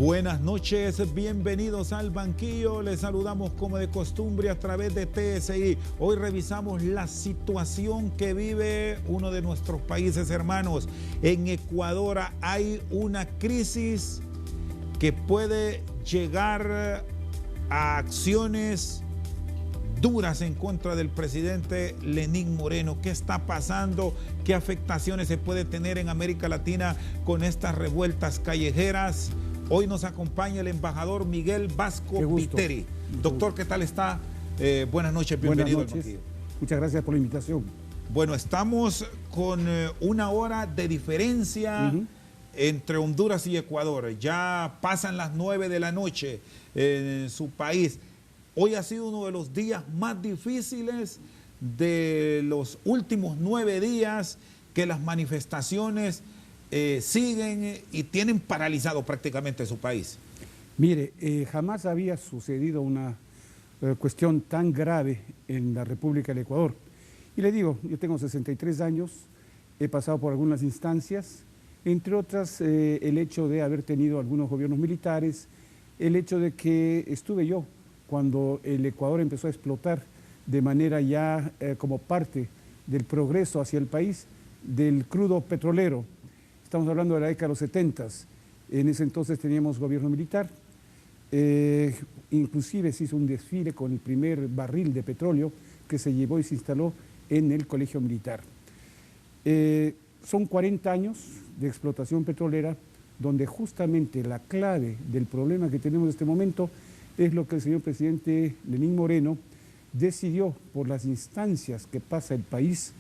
Buenas noches, bienvenidos al banquillo. Les saludamos como de costumbre a través de TSI. Hoy revisamos la situación que vive uno de nuestros países hermanos. En Ecuador hay una crisis que puede llegar a acciones duras en contra del presidente Lenín Moreno. ¿Qué está pasando? ¿Qué afectaciones se puede tener en América Latina con estas revueltas callejeras? Hoy nos acompaña el embajador Miguel Vasco Viteri. Doctor, ¿qué tal está? Buenas noches, bienvenido. Buenas noches. Muchas gracias por la invitación. Bueno, estamos con una hora de diferencia entre Honduras y Ecuador. Ya pasan las 9 de la noche en su país. Hoy ha sido uno de los días más difíciles de los últimos 9 días que las manifestaciones siguen y tienen paralizado prácticamente su país. Mire, jamás había sucedido una cuestión tan grave en la República del Ecuador. Y le digo, yo tengo 63 años, he pasado por algunas instancias, entre otras el hecho de haber tenido algunos gobiernos militares, el hecho de que estuve yo cuando el Ecuador empezó a explotar de manera ya como parte del progreso hacia el país del crudo petrolero. Estamos hablando de la década de los 70. En ese entonces teníamos gobierno militar. Inclusive se hizo un desfile con el primer barril de petróleo que se llevó y se instaló en el colegio militar. Son 40 años de explotación petrolera donde justamente la clave del problema que tenemos en este momento es lo que el señor presidente Lenín Moreno decidió por las instancias que pasa el país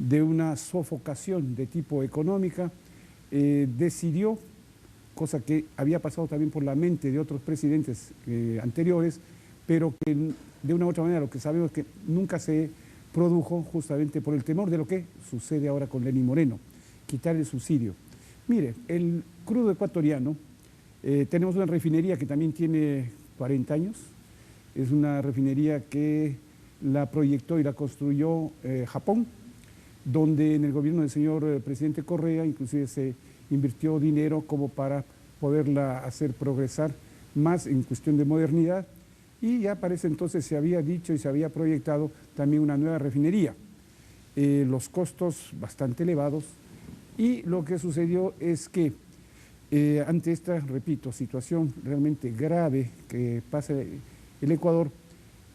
de una sofocación de tipo económica. Decidió, cosa que había pasado también por la mente de otros presidentes anteriores, pero que de una u otra manera lo que sabemos es que nunca se produjo justamente por el temor de lo que sucede ahora con Lenín Moreno, quitar el subsidio. Mire, el crudo ecuatoriano, tenemos una refinería que también tiene 40 años, es una refinería que la proyectó y la construyó Japón, donde en el gobierno del señor presidente Correa inclusive se invirtió dinero como para poderla hacer progresar más en cuestión de modernidad, y ya para ese entonces se había dicho y se había proyectado también una nueva refinería. Los costos bastante elevados, y lo que sucedió es que ante esta, repito, situación realmente grave que pasa el Ecuador,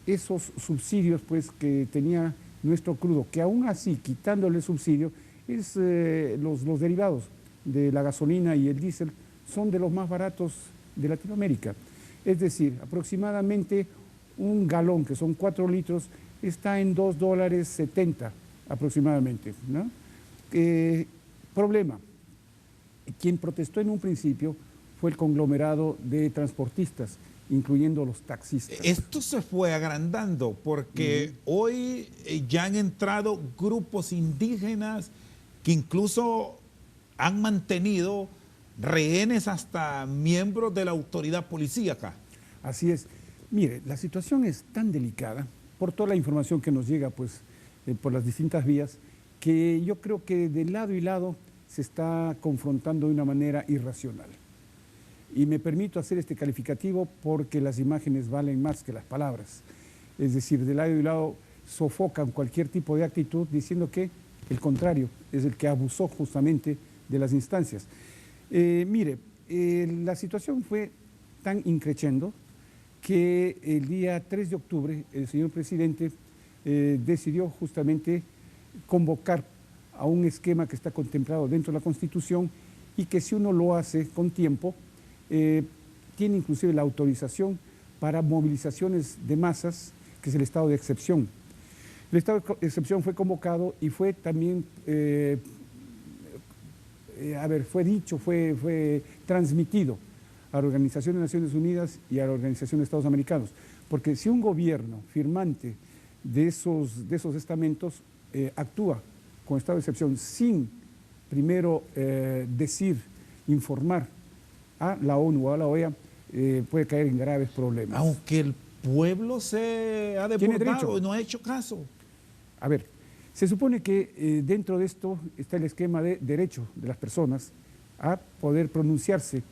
esos subsidios pues que tenía nuestro crudo, que aún así, quitándole el subsidio, es los derivados de la gasolina y el diésel son de los más baratos de Latinoamérica. Es decir, aproximadamente un galón, que son 4 litros, está en $2.70 aproximadamente, ¿no? Problema. Quien protestó en un principio fue el conglomerado de transportistas, incluyendo los taxistas. Esto se fue agrandando porque hoy ya han entrado grupos indígenas que incluso han mantenido rehenes hasta miembros de la autoridad policíaca. Así es. Mire, la situación es tan delicada, por toda la información que nos llega pues, por las distintas vías, que yo creo que de lado y lado se está confrontando de una manera irracional. Y me permito hacer este calificativo porque las imágenes valen más que las palabras. Es decir, de lado y lado sofocan cualquier tipo de actitud diciendo que el contrario es el que abusó justamente de las instancias. Mire, la situación fue tan increciendo que el día 3 de octubre el señor presidente decidió justamente convocar a un esquema que está contemplado dentro de la Constitución y que si uno lo hace con tiempo, tiene inclusive la autorización para movilizaciones de masas, que es el estado de excepción. El estado de excepción fue convocado y fue también, fue transmitido a la Organización de Naciones Unidas y a la Organización de Estados Americanos. Porque si un gobierno firmante de esos estamentos actúa con estado de excepción sin primero informar a la ONU o a la OEA, puede caer en graves problemas. Aunque el pueblo se ha desbordado y no ha hecho caso. A ver, se supone que dentro de esto está el esquema de derecho de las personas a poder pronunciarse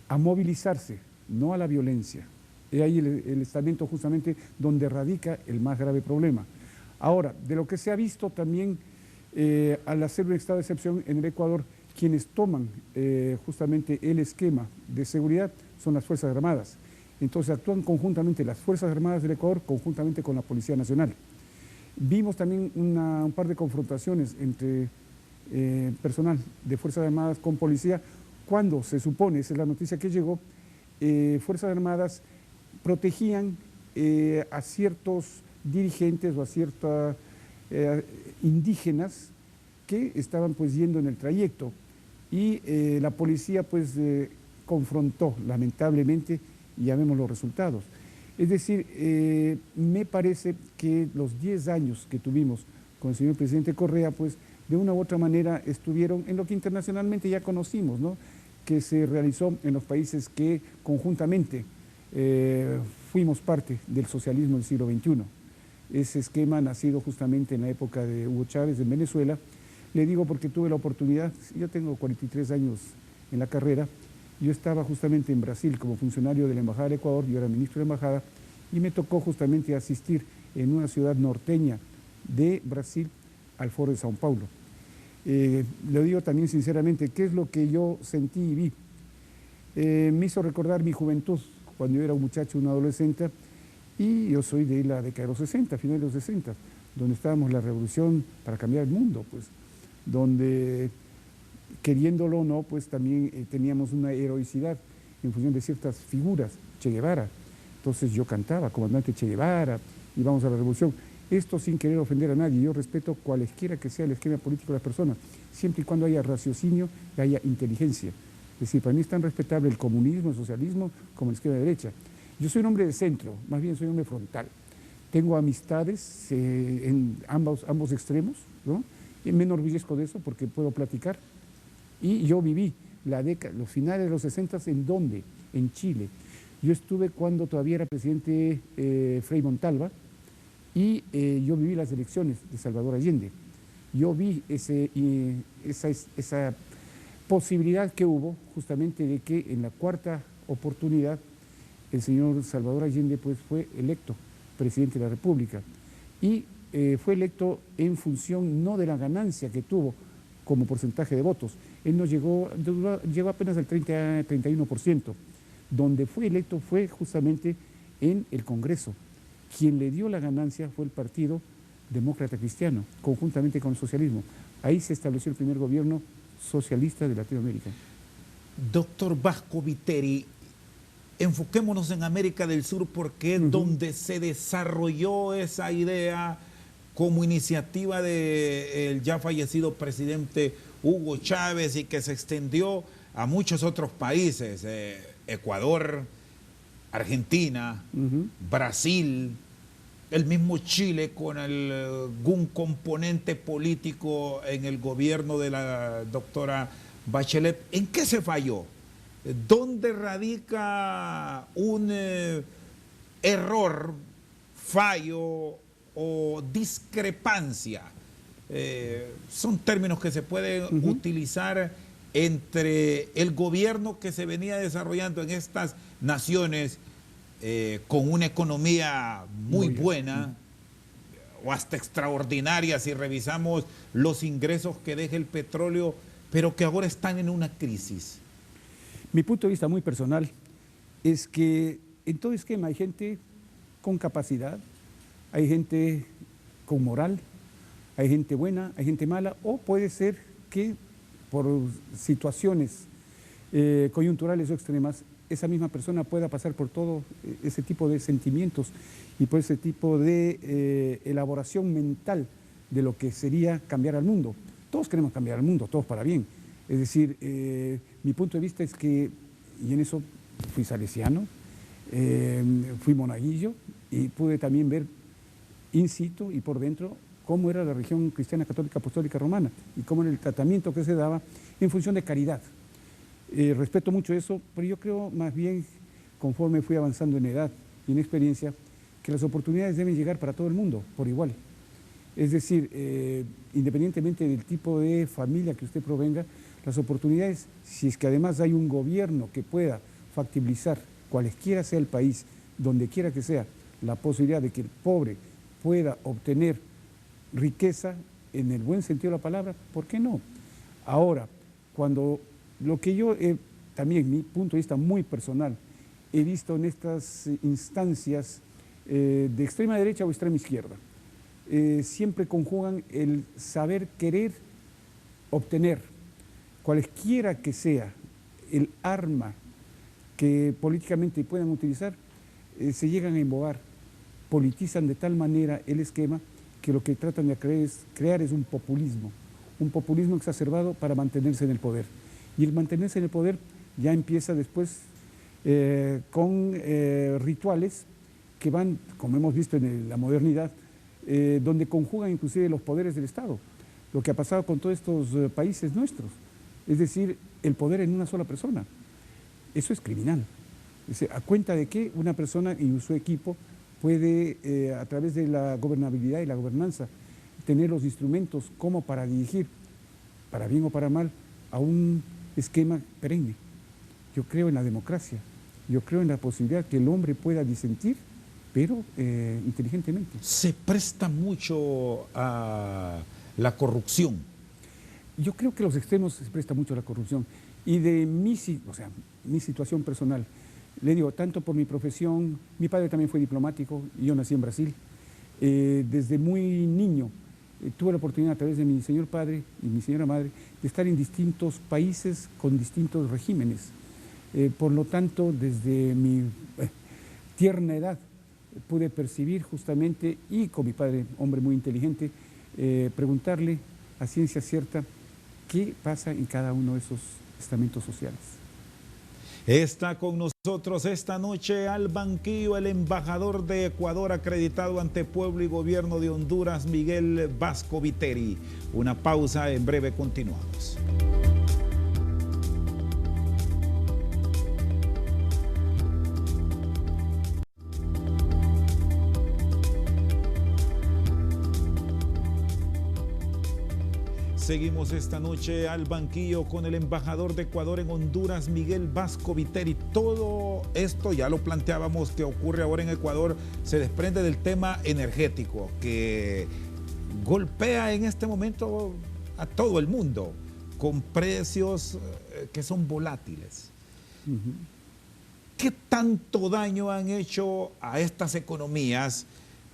a movilizarse, no a la violencia. Y ahí el estamento justamente donde radica el más grave problema. Ahora, de lo que se ha visto también al hacer un estado de excepción en el Ecuador, quienes toman justamente el esquema de seguridad son las Fuerzas Armadas. Entonces actúan conjuntamente las Fuerzas Armadas del Ecuador conjuntamente con la Policía Nacional. Vimos también un par de confrontaciones entre personal de Fuerzas Armadas con policía, cuando se supone, esa es la noticia que llegó, Fuerzas Armadas protegían a ciertos dirigentes o a ciertas indígenas que estaban pues yendo en el trayecto y la policía pues confrontó lamentablemente y ya vemos los resultados. Es decir, me parece que los 10 años que tuvimos con el señor presidente Correa pues de una u otra manera estuvieron en lo que internacionalmente ya conocimos, ¿no? Que se realizó en los países que conjuntamente fuimos parte del socialismo del siglo XXI. Ese esquema nacido justamente en la época de Hugo Chávez en Venezuela. Le digo porque tuve la oportunidad, yo tengo 43 años en la carrera, yo estaba justamente en Brasil como funcionario de la Embajada del Ecuador, yo era ministro de Embajada, y me tocó justamente asistir en una ciudad norteña de Brasil al Foro de Sao Paulo. Le digo también sinceramente, ¿qué es lo que yo sentí y vi? Me hizo recordar mi juventud, cuando yo era un muchacho, un adolescente, y yo soy de la década de los 60, finales de los 60, donde estábamos en la revolución para cambiar el mundo, pues, donde, queriéndolo o no, pues también teníamos una heroicidad en función de ciertas figuras, Che Guevara. Entonces yo cantaba, comandante Che Guevara, y vamos a la revolución. Esto sin querer ofender a nadie, yo respeto cualesquiera que sea el esquema político de las personas, siempre y cuando haya raciocinio y haya inteligencia. Es decir, para mí es tan respetable el comunismo, el socialismo, como el esquema de derecha. Yo soy un hombre de centro, más bien soy un hombre frontal. Tengo amistades en ambos extremos, ¿no? Y me enorgullezco de eso porque puedo platicar. Y yo viví los finales de los 60, ¿en dónde? En Chile. Yo estuve cuando todavía era presidente Frei Montalva y yo viví las elecciones de Salvador Allende. Yo vi esa posibilidad que hubo justamente de que en la cuarta oportunidad el señor Salvador Allende pues, fue electo presidente de la República y fue electo en función no de la ganancia que tuvo como porcentaje de votos. Él no llegó apenas al 31%. Donde fue electo fue justamente en el Congreso. Quien le dio la ganancia fue el Partido Demócrata Cristiano, conjuntamente con el socialismo. Ahí se estableció el primer gobierno socialista de Latinoamérica. Doctor Vasco Viteri, enfoquémonos en América del Sur porque es donde se desarrolló esa idea como iniciativa del ya fallecido presidente Hugo Chávez y que se extendió a muchos otros países, Ecuador, Argentina, Brasil, el mismo Chile con algún componente político en el gobierno de la doctora Bachelet. ¿En qué se falló? ¿Dónde radica un error, fallo o discrepancia? Son términos que se pueden utilizar entre el gobierno que se venía desarrollando en estas naciones con una economía muy buena o hasta extraordinaria si revisamos los ingresos que deja el petróleo, pero que ahora están en una crisis. Mi punto de vista muy personal es que en todo esquema hay gente con capacidad, hay gente con moral, hay gente buena, hay gente mala, o puede ser que por situaciones coyunturales o extremas, esa misma persona pueda pasar por todo ese tipo de sentimientos y por ese tipo de elaboración mental de lo que sería cambiar al mundo. Todos queremos cambiar al mundo, todos para bien. Es decir, mi punto de vista es que, y en eso fui salesiano, fui monaguillo y pude también ver in situ y por dentro cómo era la religión cristiana católica apostólica romana y cómo era el tratamiento que se daba en función de caridad. Respeto mucho eso, pero yo creo más bien, conforme fui avanzando en edad y en experiencia, que las oportunidades deben llegar para todo el mundo, por igual. Es decir, independientemente del tipo de familia que usted provenga, las oportunidades, si es que además hay un gobierno que pueda factibilizar, cualesquiera sea el país, donde quiera que sea, la posibilidad de que el pobre pueda obtener riqueza en el buen sentido de la palabra, ¿por qué no? Ahora, cuando lo que yo, también mi punto de vista muy personal, he visto en estas instancias de extrema derecha o extrema izquierda, siempre conjugan el saber querer obtener, cualesquiera que sea el arma que políticamente puedan utilizar, se llegan a embobar, politizan de tal manera el esquema que lo que tratan de crear es un populismo exacerbado para mantenerse en el poder. Y el mantenerse en el poder ya empieza después con rituales que van, como hemos visto en la modernidad, donde conjugan inclusive los poderes del Estado, lo que ha pasado con todos estos países nuestros, es decir, el poder en una sola persona. Eso es criminal. Es decir, ¿a cuenta de que una persona y su equipo puede, a través de la gobernabilidad y la gobernanza, tener los instrumentos como para dirigir, para bien o para mal, a un esquema perenne? Yo creo en la democracia, yo creo en la posibilidad que el hombre pueda disentir, pero inteligentemente. Se presta mucho a la corrupción. Yo creo que los extremos se presta mucho a la corrupción. Y de mi situación personal, le digo, tanto por mi profesión, mi padre también fue diplomático, y yo nací en Brasil. Desde muy niño tuve la oportunidad a través de mi señor padre y mi señora madre de estar en distintos países con distintos regímenes. Por lo tanto, desde mi tierna edad pude percibir justamente, y con mi padre, hombre muy inteligente, preguntarle a ciencia cierta qué pasa en cada uno de esos estamentos sociales. Está con nosotros esta noche al banquillo el embajador de Ecuador acreditado ante pueblo y gobierno de Honduras, Miguel Vasco Viteri. Una pausa, en breve continuamos. Seguimos esta noche al banquillo con el embajador de Ecuador en Honduras, Miguel Vasco Viteri. Todo esto, ya lo planteábamos, que ocurre ahora en Ecuador, se desprende del tema energético que golpea en este momento a todo el mundo con precios que son volátiles. ¿Qué tanto daño han hecho a estas economías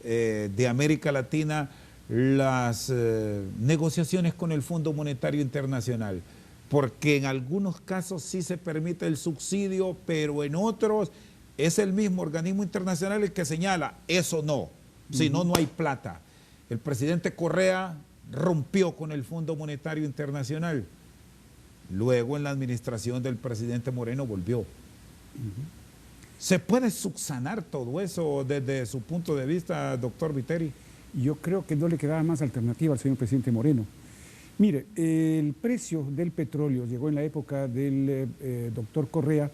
de América Latina las negociaciones con el Fondo Monetario Internacional? Porque en algunos casos sí se permite el subsidio, pero en otros es el mismo organismo internacional el que señala, eso no, si no, no hay plata. El presidente Correa rompió con el Fondo Monetario Internacional. Luego, en la administración del presidente Moreno, volvió. ¿Se puede subsanar todo eso desde su punto de vista, doctor Viteri? Yo creo que no le quedaba más alternativa al señor presidente Moreno. Mire, el precio del petróleo llegó en la época del doctor Correa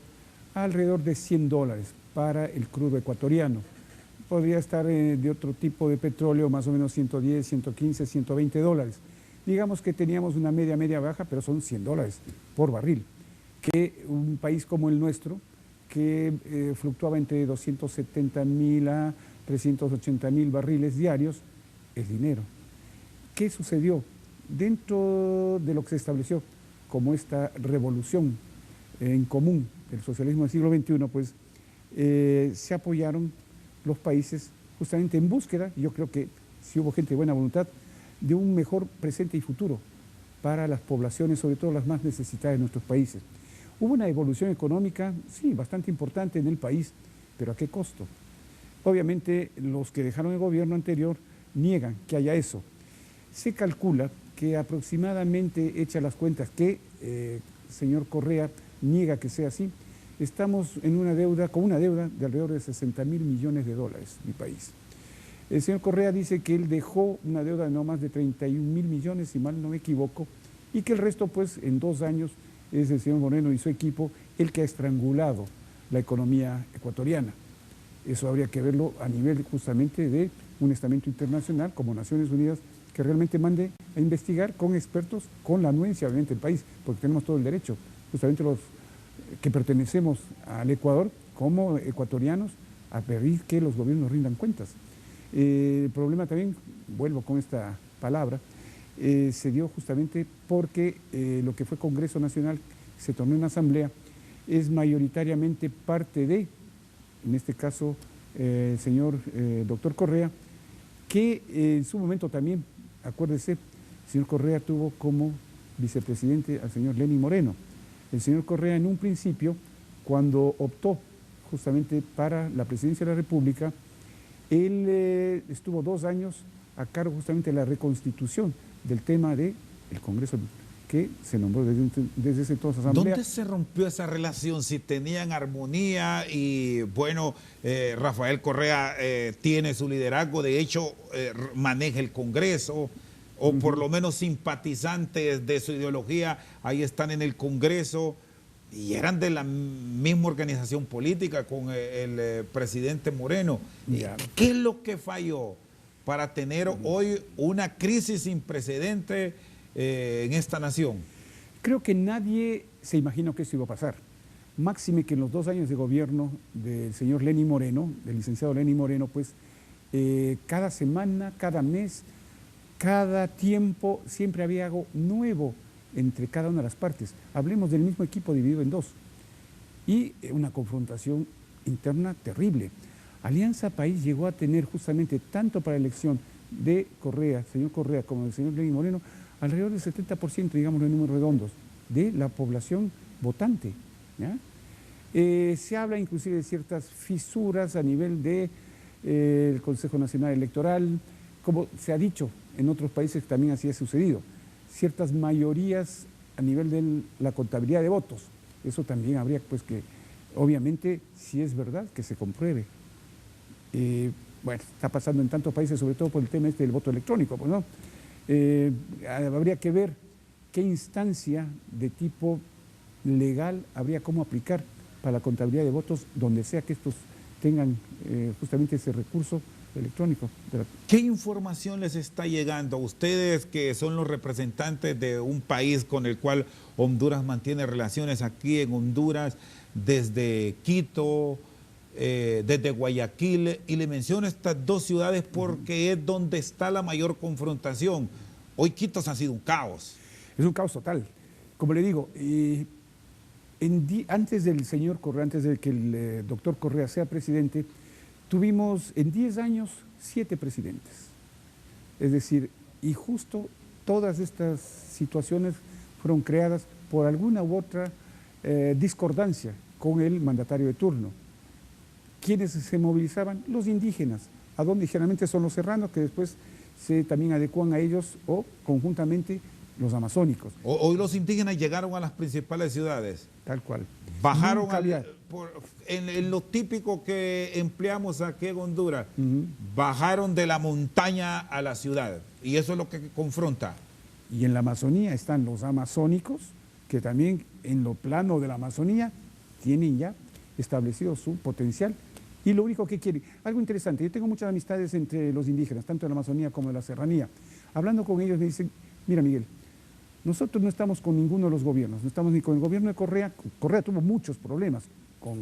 a alrededor de $100 para el crudo ecuatoriano. Podría estar de otro tipo de petróleo, más o menos 110, 115, 120 dólares. Digamos que teníamos una media baja, pero son $100 por barril. Que un país como el nuestro, que fluctuaba entre 270.000 a 380.000 barriles diarios, es dinero. ¿Qué sucedió? Dentro de lo que se estableció como esta revolución en común del socialismo del siglo XXI, pues se apoyaron los países justamente en búsqueda, yo creo que si hubo gente de buena voluntad, de un mejor presente y futuro para las poblaciones, sobre todo las más necesitadas de nuestros países. Hubo una evolución económica, sí, bastante importante en el país, pero ¿a qué costo? Obviamente los que dejaron el gobierno anterior niegan que haya eso. Se calcula que aproximadamente, hechas las cuentas, que señor Correa niega que sea así, estamos en una deuda, con una deuda de alrededor de 60.000 millones de dólares, mi país. El señor Correa dice que él dejó una deuda de no más de 31.000 millones, si mal no me equivoco, y que el resto, pues, en 2 años, es el señor Moreno y su equipo el que ha estrangulado la economía ecuatoriana. Eso habría que verlo a nivel justamente de un estamento internacional como Naciones Unidas, que realmente mande a investigar con expertos, con la anuencia obviamente del país, porque tenemos todo el derecho. Justamente los que pertenecemos al Ecuador, como ecuatorianos, a pedir que los gobiernos rindan cuentas. El problema también, vuelvo con esta palabra, se dio justamente porque lo que fue Congreso Nacional, se tornó en asamblea, es mayoritariamente parte de, en este caso, el señor doctor Correa, que en su momento también, acuérdese, el señor Correa tuvo como vicepresidente al señor Lenín Moreno. El señor Correa en un principio, cuando optó justamente para la presidencia de la República, él estuvo 2 años a cargo justamente de la reconstitución del tema del Congreso, que se nombró desde ese entonces asamblea. ¿Dónde se rompió esa relación? Si tenían armonía y bueno, Rafael Correa tiene su liderazgo, de hecho maneja el Congreso, o por lo menos simpatizantes de su ideología, ahí están en el Congreso, y eran de la misma organización política con el presidente Moreno. Ya. ¿Qué es lo que falló para tener hoy una crisis sin precedente en esta nación? Creo que nadie se imaginó que eso iba a pasar. Máxime que en los 2 años de gobierno del señor Lenín Moreno, del licenciado Lenín Moreno, pues cada semana, cada mes, cada tiempo, siempre había algo nuevo entre cada una de las partes. Hablemos del mismo equipo dividido en 2. Y una confrontación interna terrible. Alianza País llegó a tener justamente, tanto para la elección de Correa, señor Correa, como del señor Lenín Moreno, alrededor del 70%, digamos en números redondos, de la población votante. ¿Ya? Se habla inclusive de ciertas fisuras a nivel del Consejo Nacional Electoral, como se ha dicho en otros países que también así ha sucedido, ciertas mayorías a nivel de la contabilidad de votos. Eso también habría pues que, obviamente, si es verdad, que se compruebe. Bueno, está pasando en tantos países, sobre todo por el tema del voto electrónico, pues, ¿no? Habría que ver qué instancia de tipo legal habría cómo aplicar para la contabilidad de votos, donde sea que estos tengan justamente ese recurso electrónico. ¿Qué información les está llegando a ustedes, que son los representantes de un país con el cual Honduras mantiene relaciones aquí en Honduras, desde Quito, desde Guayaquil, y le menciono estas 2 ciudades porque es donde está la mayor confrontación? Hoy Quito ha sido un caos. Es un caos total. Como le digo, antes del señor Correa, antes de que el doctor Correa sea presidente, tuvimos en 10 años 7 presidentes. Es decir, y justo todas estas situaciones fueron creadas por alguna u otra discordancia con el mandatario de turno. ¿Quiénes se movilizaban? Los indígenas, a donde generalmente son los serranos, que después se también adecuan a ellos, o conjuntamente los amazónicos. Hoy los indígenas llegaron a las principales ciudades. Tal cual. Bajaron en lo típico que empleamos aquí en Honduras, bajaron de la montaña a la ciudad, y eso es lo que confronta. Y en la Amazonía están los amazónicos, que también en lo plano de la Amazonía tienen ya establecido su potencial, y lo único que quieren. Algo interesante, yo tengo muchas amistades entre los indígenas, tanto de la Amazonía como de la serranía. Hablando con ellos me dicen, mira Miguel, nosotros no estamos con ninguno de los gobiernos, no estamos ni con el gobierno de Correa. Correa tuvo muchos problemas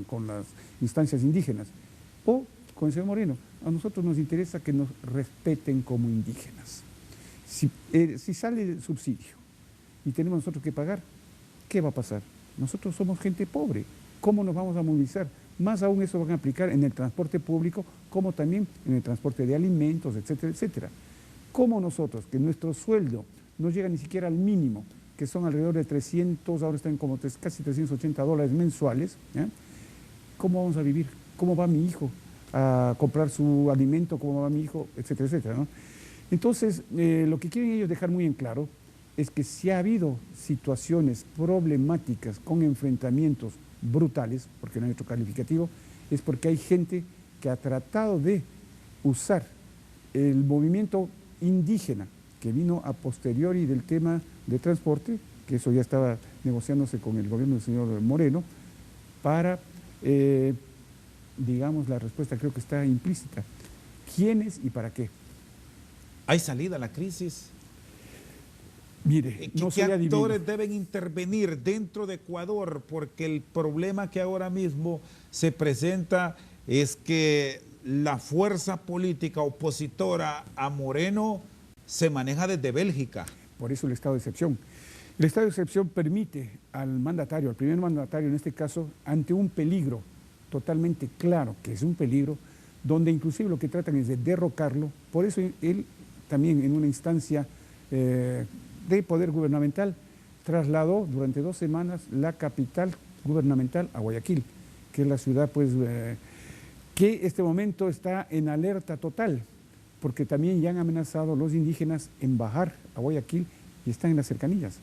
con las instancias indígenas, o con el señor Moreno. A nosotros nos interesa que nos respeten como indígenas. Si sale el subsidio y tenemos nosotros que pagar, ¿qué va a pasar? Nosotros somos gente pobre, ¿cómo nos vamos a movilizar? Más aún eso van a aplicar en el transporte público, como también en el transporte de alimentos, etcétera, etcétera. ¿Cómo nosotros, que nuestro sueldo no llega ni siquiera al mínimo, que son alrededor de 300, ahora están como casi $380 mensuales, ¿ya? ¿Cómo vamos a vivir? ¿Cómo va mi hijo a comprar su alimento? ¿Cómo va mi hijo? Etcétera, etcétera, ¿no? Entonces, lo que quieren ellos dejar muy en claro es que si ha habido situaciones problemáticas con enfrentamientos brutales, porque no hay otro calificativo, es porque hay gente que ha tratado de usar el movimiento indígena que vino a posteriori del tema de transporte, que eso ya estaba negociándose con el gobierno del señor Moreno, para, digamos, la respuesta creo que está implícita. ¿Quiénes y para qué? ¿Hay salida a la crisis? Mire, no ¿Qué soy adivino. actores deben intervenir dentro de Ecuador? Porque el problema que ahora mismo se presenta es que la fuerza política opositora a Moreno se maneja desde Bélgica. Por eso el estado de excepción. El estado de excepción permite al mandatario, al primer mandatario en este caso, ante un peligro totalmente claro, que es un peligro, donde inclusive lo que tratan es de derrocarlo. Por eso él también en una instancia de poder gubernamental trasladó durante 2 semanas la capital gubernamental a Guayaquil, que es la ciudad pues, que en este momento está en alerta total, porque también ya han amenazado los indígenas en bajar a Guayaquil y están en las cercanías.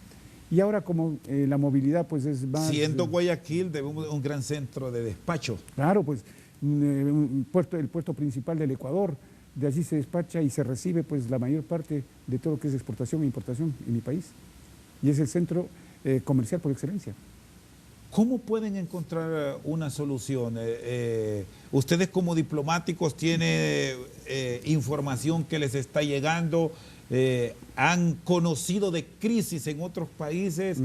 Y ahora como la movilidad pues es más... Siendo Guayaquil un gran centro de despacho. Claro, pues el puerto principal del Ecuador, de allí se despacha y se recibe pues la mayor parte de todo lo que es exportación e importación en mi país. Y es el centro comercial por excelencia. ¿Cómo pueden encontrar una solución? Ustedes como diplomáticos tienen información que les está llegando, han conocido de crisis en otros países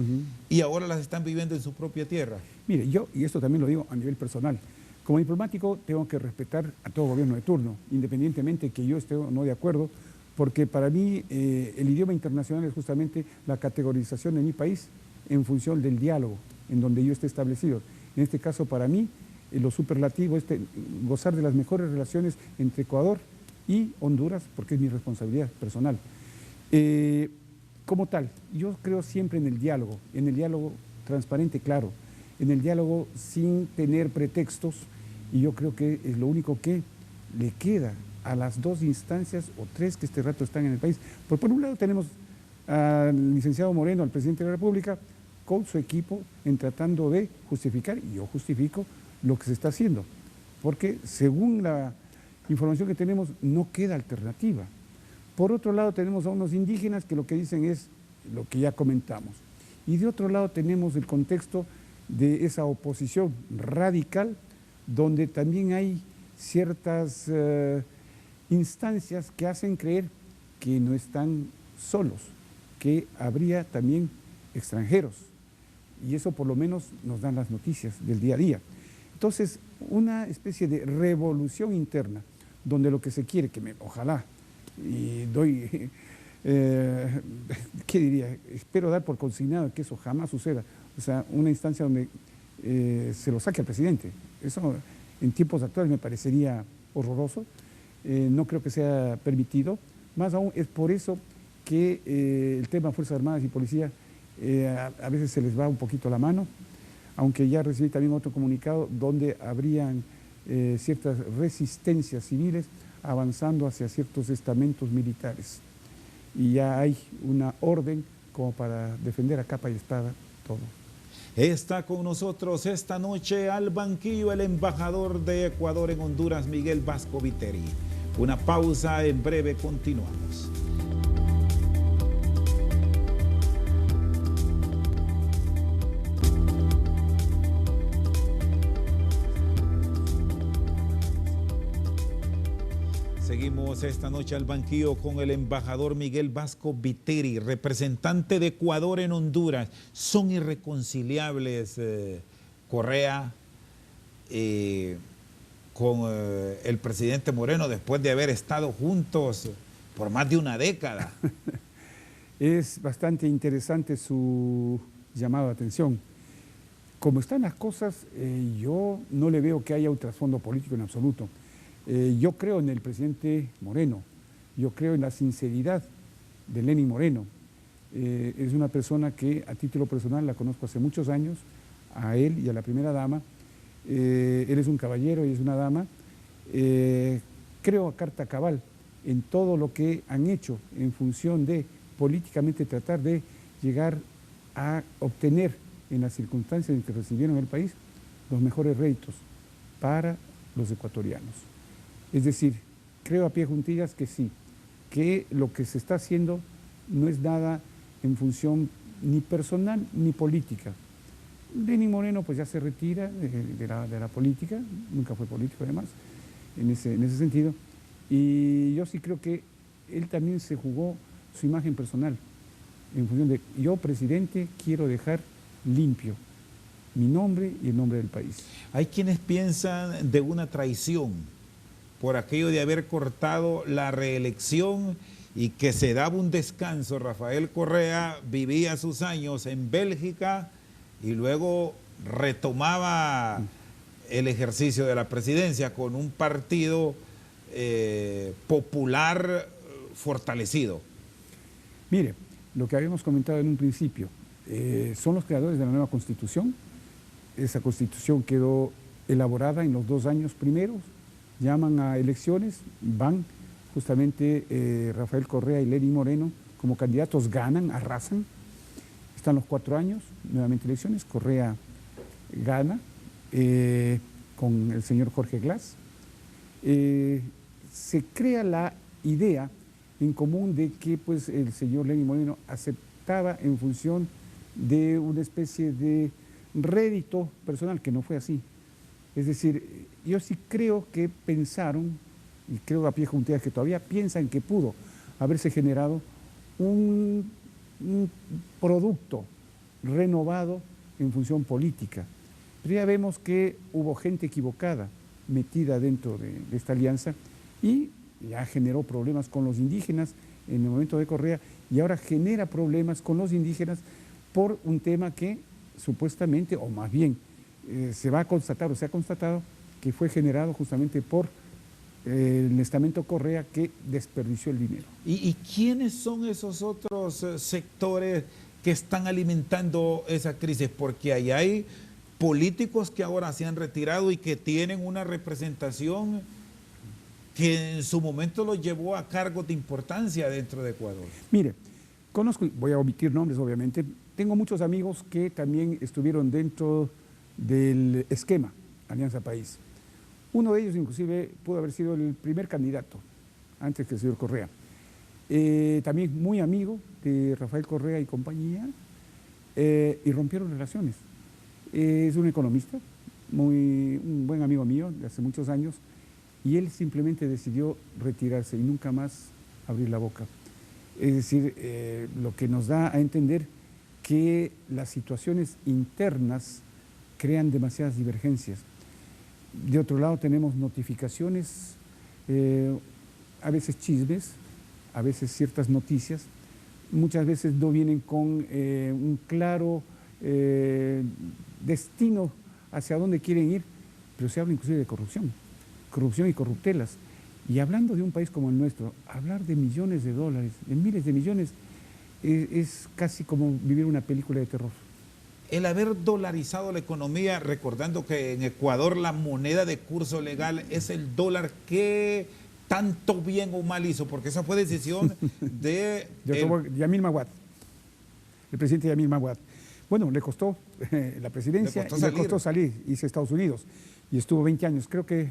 y ahora las están viviendo en su propia tierra. Mire, yo, y esto también lo digo a nivel personal, como diplomático tengo que respetar a todo gobierno de turno, independientemente que yo esté o no de acuerdo, porque para mí el idioma internacional es justamente la categorización de mi país en función del diálogo en donde yo esté establecido. En este caso, para mí, lo superlativo es gozar de las mejores relaciones entre Ecuador y Honduras, porque es mi responsabilidad personal. Como tal, yo creo siempre en el diálogo transparente, claro, en el diálogo sin tener pretextos, y yo creo que es lo único que le queda a las 2 instancias o 3 que este rato están en el país. Por un lado tenemos al licenciado Moreno, al presidente de la República, con su equipo en tratando de justificar, y yo justifico lo que se está haciendo, porque según la información que tenemos no queda alternativa. Por otro lado tenemos a unos indígenas que lo que dicen es lo que ya comentamos, y de otro lado tenemos el contexto de esa oposición radical, donde también hay ciertas instancias que hacen creer que no están solos, que habría también extranjeros, y eso por lo menos nos dan las noticias del día a día. Entonces, una especie de revolución interna, donde lo que se quiere, ojalá, y doy, ¿qué diría? Espero dar por consignado que eso jamás suceda, o sea, una instancia donde se lo saque al presidente. Eso en tiempos actuales me parecería horroroso, no creo que sea permitido, más aún es por eso que el tema Fuerzas Armadas y Policía a veces se les va un poquito la mano, aunque ya recibí también otro comunicado donde habrían ciertas resistencias civiles avanzando hacia ciertos estamentos militares. Y ya hay una orden como para defender a capa y espada todo. Está con nosotros esta noche al banquillo el embajador de Ecuador en Honduras, Miguel Vasco Viteri. Una pausa, en breve continuamos. Seguimos esta noche al banquillo con el embajador Miguel Vasco Viteri, representante de Ecuador en Honduras. Son irreconciliables Correa con el presidente Moreno después de haber estado juntos por más de una década. Es bastante interesante su llamado de atención. Como están las cosas, yo no le veo que haya un trasfondo político en absoluto. Yo creo en el presidente Moreno, yo creo en la sinceridad de Lenín Moreno. Es una persona que a título personal la conozco hace muchos años, a él y a la primera dama. Él es un caballero y es una dama. Creo a carta cabal en todo lo que han hecho en función de políticamente tratar de llegar a obtener en las circunstancias en que recibieron el país los mejores réditos para los ecuatorianos. Es decir, creo a pie juntillas que sí, que lo que se está haciendo no es nada en función ni personal ni política. Lenín Moreno pues ya se retira de la política, nunca fue político además, en ese sentido, y yo sí creo que él también se jugó su imagen personal. en función de yo, presidente, quiero dejar limpio mi nombre y el nombre del país. Hay quienes piensan de una traición por aquello de haber cortado la reelección y que se daba un descanso. Rafael Correa vivía sus años en Bélgica y luego retomaba el ejercicio de la presidencia con un partido popular fortalecido. Mire, lo que habíamos comentado en un principio, son los creadores de la nueva Constitución. Esa Constitución quedó elaborada en los 2 años primeros, llaman a elecciones, van justamente Rafael Correa y Lenín Moreno como candidatos, ganan, arrasan, están los 4 años, nuevamente elecciones, Correa gana con el señor Jorge Glass. Se crea la idea en común de que pues, el señor Lenín Moreno aceptaba en función de una especie de rédito personal, que no fue así. Es decir, yo sí creo que pensaron, y creo a pie juntillas que todavía piensan que pudo haberse generado un producto renovado en función política. Pero ya vemos que hubo gente equivocada metida dentro de esta alianza y ya generó problemas con los indígenas en el momento de Correa y ahora genera problemas con los indígenas por un tema que supuestamente, o más bien, se va a constatar o se ha constatado que fue generado justamente por el estamento Correa que desperdició el dinero. ¿Y quiénes son esos otros sectores que están alimentando esa crisis? Porque ahí hay políticos que ahora se han retirado y que tienen una representación que en su momento los llevó a cargos de importancia dentro de Ecuador. Mire, conozco, voy a omitir nombres obviamente, tengo muchos amigos que también estuvieron dentro del esquema Alianza País. Uno de ellos inclusive pudo haber sido el primer candidato antes que el señor Correa. También muy amigo de Rafael Correa y compañía y rompieron relaciones. Es un economista, un buen amigo mío de hace muchos años y él simplemente decidió retirarse y nunca más abrir la boca. Es decir, lo que nos da a entender que las situaciones internas crean demasiadas divergencias. De otro lado tenemos notificaciones, a veces chismes, a veces ciertas noticias, muchas veces no vienen con un claro destino hacia dónde quieren ir, pero se habla inclusive de corrupción y corruptelas. Y hablando de un país como el nuestro, hablar de millones de dólares, de miles de millones, es casi como vivir una película de terror. El haber dolarizado la economía, recordando que en Ecuador la moneda de curso legal es el dólar, ¿qué tanto bien o mal hizo? Porque esa fue decisión de Yamil Maguad, el presidente Yamil Maguad. Bueno, le costó la presidencia y le costó salir, irse a Estados Unidos y estuvo 20 años. Creo que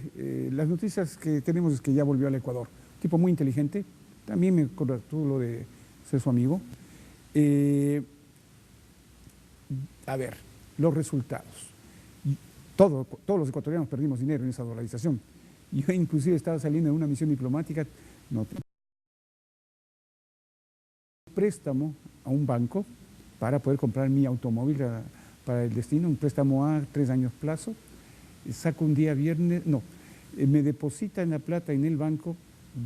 las noticias que tenemos es que ya volvió al Ecuador. Tipo muy inteligente, también me contuvo lo de ser su amigo. A ver, los resultados. Todos los ecuatorianos perdimos dinero en esa dolarización. Yo inclusive estaba saliendo de una misión diplomática, préstamo a un banco para poder comprar mi automóvil para el destino, un préstamo a 3 años plazo. Saco un día viernes, me depositan la plata en el banco,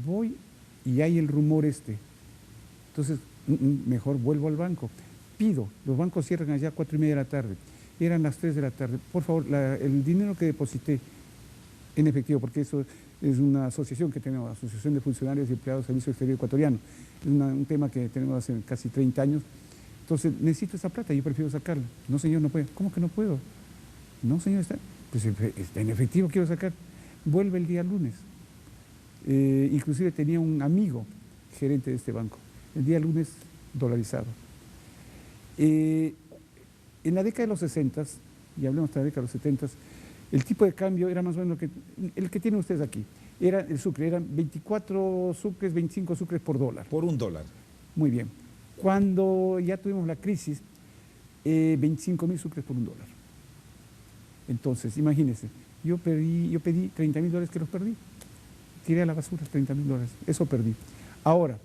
voy y hay el rumor Entonces, mejor vuelvo al banco. Pido, los bancos cierran allá a 4:30 de la tarde, eran las 3 de la tarde, por favor, el dinero que deposité en efectivo, porque eso es una asociación que tenemos, Asociación de Funcionarios y Empleados del Servicio Exterior Ecuatoriano, es un tema que tenemos hace casi 30 años, entonces necesito esa plata, yo prefiero sacarla. No señor, no puedo. ¿Cómo que no puedo? No señor, pues en efectivo quiero sacar. Vuelve el día lunes. Inclusive tenía un amigo gerente de este banco, el día lunes dolarizado. En la década de los 60, y hablemos de la década de los 70, el tipo de cambio era más o menos el que tienen ustedes aquí. Era el sucre, eran 24 sucres, 25 sucres por dólar. Por $1. Muy bien. Cuando ya tuvimos la crisis, 25.000 sucres por $1. Entonces, imagínense, yo pedí $30.000 que los perdí. Tiré a la basura $30.000, eso perdí. Ahora,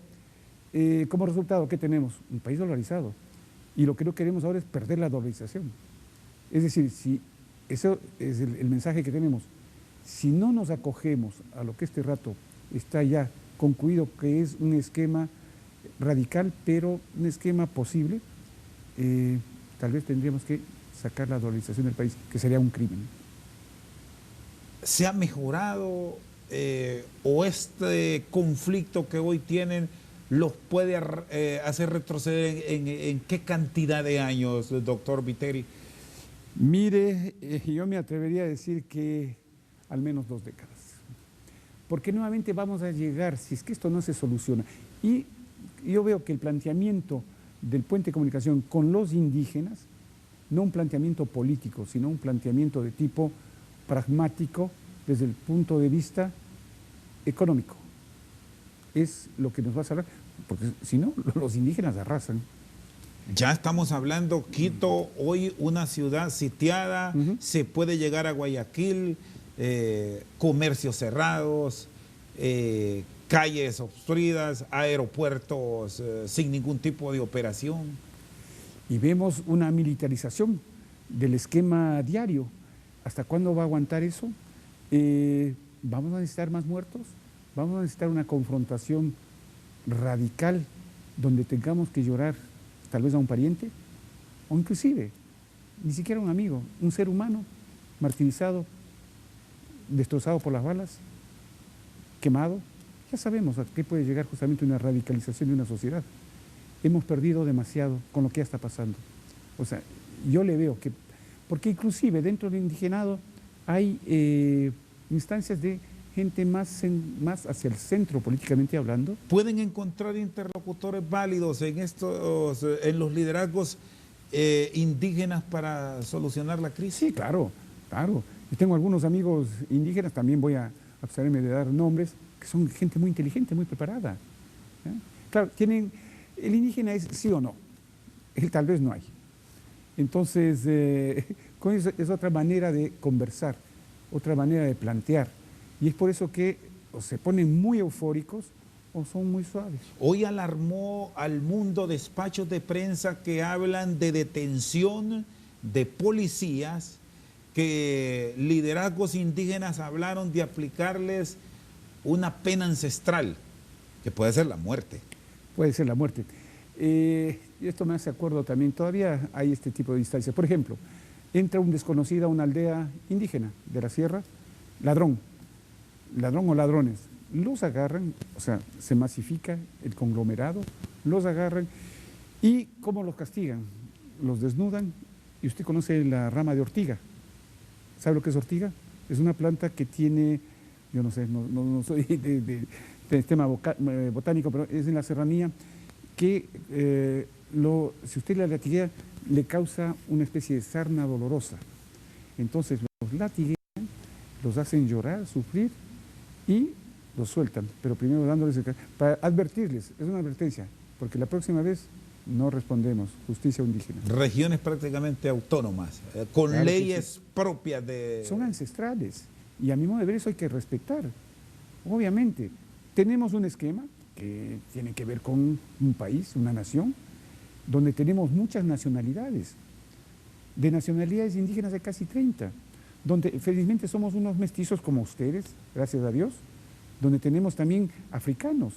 como resultado, ¿qué tenemos? Un país dolarizado. Y lo que no queremos ahora es perder la dolarización. Es decir, si eso es el mensaje que tenemos. Si no nos acogemos a lo que este rato está ya concluido, que es un esquema radical, pero un esquema posible, tal vez tendríamos que sacar la dolarización del país, que sería un crimen. ¿Se ha mejorado o este conflicto que hoy tienen los puede hacer retroceder en qué cantidad de años, doctor Viteri? Mire, yo me atrevería a decir que al menos 2 décadas. Porque nuevamente vamos a llegar, si es que esto no se soluciona. Y yo veo que el planteamiento del puente de comunicación con los indígenas, no un planteamiento político, sino un planteamiento de tipo pragmático desde el punto de vista económico. Es lo que nos va a salvar, porque si no, los indígenas arrasan. Ya estamos hablando, Quito, hoy una ciudad sitiada, se puede llegar a Guayaquil, comercios cerrados, calles obstruidas, aeropuertos sin ningún tipo de operación. Y vemos una militarización del esquema diario. ¿Hasta cuándo va a aguantar eso? ¿Vamos a necesitar más muertos? ¿Vamos a necesitar una confrontación radical donde tengamos que llorar tal vez a un pariente? O inclusive, ni siquiera un amigo, un ser humano martirizado, destrozado por las balas, quemado. Ya sabemos a qué puede llegar justamente una radicalización de una sociedad. Hemos perdido demasiado con lo que ya está pasando. O sea, yo le veo que, porque inclusive dentro del indigenado hay instancias de gente más hacia el centro políticamente hablando. ¿Pueden encontrar interlocutores válidos en los liderazgos indígenas para solucionar la crisis? Sí, claro, claro. Yo tengo algunos amigos indígenas, también voy a abstenerme de dar nombres, que son gente muy inteligente, muy preparada. Claro, el indígena es sí o no, él tal vez no hay. Entonces, con eso es otra manera de conversar, otra manera de plantear. Y es por eso que o se ponen muy eufóricos o son muy suaves. Hoy alarmó al mundo despachos de prensa que hablan de detención de policías, que liderazgos indígenas hablaron de aplicarles una pena ancestral, que puede ser la muerte. Puede ser la muerte. Y esto me hace acuerdo también, todavía hay este tipo de instancias. Por ejemplo, entra un desconocido a una aldea indígena de la sierra, ladrón o ladrones, los agarran, o sea, se masifica el conglomerado, los agarran y ¿cómo los castigan? Los desnudan y usted conoce la rama de ortiga. ¿Sabe lo que es ortiga? Es una planta que tiene, yo no sé, no soy de tema botánico, pero es en la serranía que si usted la latiguea le causa una especie de sarna dolorosa. Entonces los latiguean, los hacen llorar, sufrir y los sueltan, pero primero dándoles para advertirles, es una advertencia, porque la próxima vez no respondemos, justicia indígena. Regiones prácticamente autónomas, con claro leyes propias de... Son ancestrales, y a mi modo de ver eso hay que respetar. Obviamente, tenemos un esquema que tiene que ver con un país, una nación, donde tenemos muchas nacionalidades. De nacionalidades indígenas hay casi 30, donde felizmente somos unos mestizos como ustedes, gracias a Dios, donde tenemos también africanos.